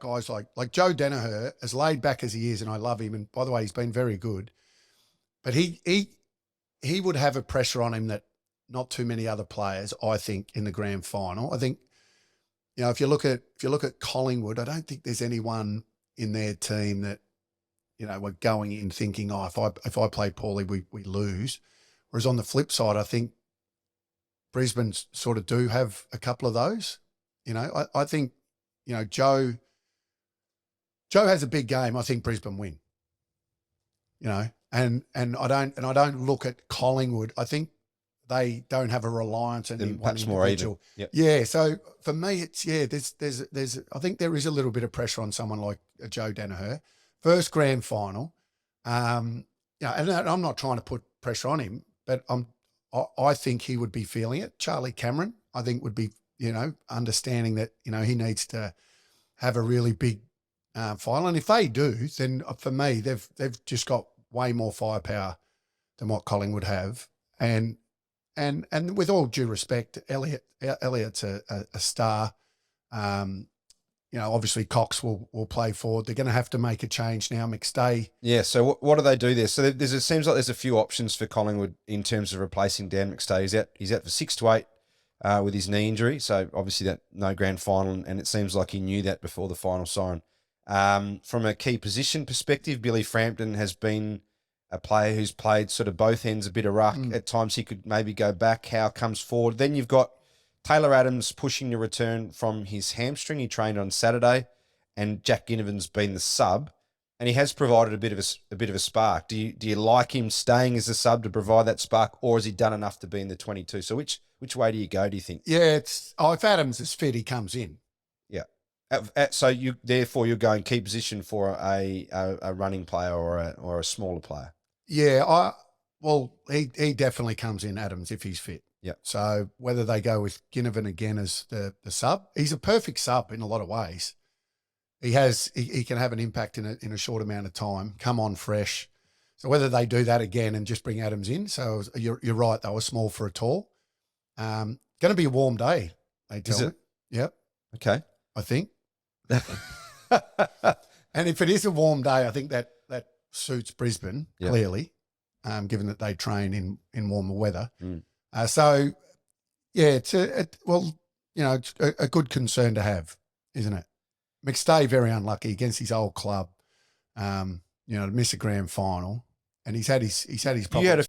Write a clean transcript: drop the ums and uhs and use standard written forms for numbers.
guys like Joe Daniher, as laid back as he is, and I love him, and by the way, he's been very good, but he would have a pressure on him that not too many other players, I think, in the grand final. I think, if you look at Collingwood, I don't think there's anyone in their team that, we're going in thinking, if I play poorly, we lose. Whereas on the flip side, I think Brisbane sort of do have a couple of those. I think, Joe has a big game. I think Brisbane win. And I don't look at Collingwood. I think they don't have a reliance on one individual. Yep. Yeah. So for me, it's there's I think there is a little bit of pressure on someone like Joe Daniher. First grand final. And I'm not trying to put pressure on him, but I think he would be feeling it. Charlie Cameron, I think, would be, understanding that, he needs to have a really big final. And if they do, then for me, they've just got way more firepower than what Collingwood have. And with all due respect, Elliott's a star. Obviously Cox will play forward. They're going to have to make a change now. McStay. Yeah. So what do they do there? So it seems like there's a few options for Collingwood in terms of replacing Dan McStay. He's out for 6 to 8 with his knee injury. So obviously that no grand final, and it seems like he knew that before the final siren. From a key position perspective, Billy Frampton has been a player who's played sort of both ends, a bit of ruck. At times he could maybe go back. Howe comes forward. Then you've got Taylor Adams pushing to return from his hamstring. He trained on Saturday, and Jack Ginnivan's been the sub, and he has provided a bit of a spark. Do you like him staying as a sub to provide that spark, or has he done enough to be in the 22? So which way do you go, do you think? Yeah, if Adams is fit, he comes in. Yeah. So you're going key position for a running player or a smaller player. Yeah, he definitely comes in, Adams, if he's fit. Yeah. So whether they go with Ginnivan again as the sub, he's a perfect sub in a lot of ways. He can have an impact in a short amount of time, come on fresh. So whether they do that again and just bring Adams in, so you're right, they were small for a tall. Going to be a warm day, they tell me. Yep. Okay. I think. And if it is a warm day, I think that suits Brisbane, clearly, given that they train in warmer weather. So, yeah, it's a good concern to have, isn't it? McStay, very unlucky against his old club, to miss a grand final, and he's had his problems.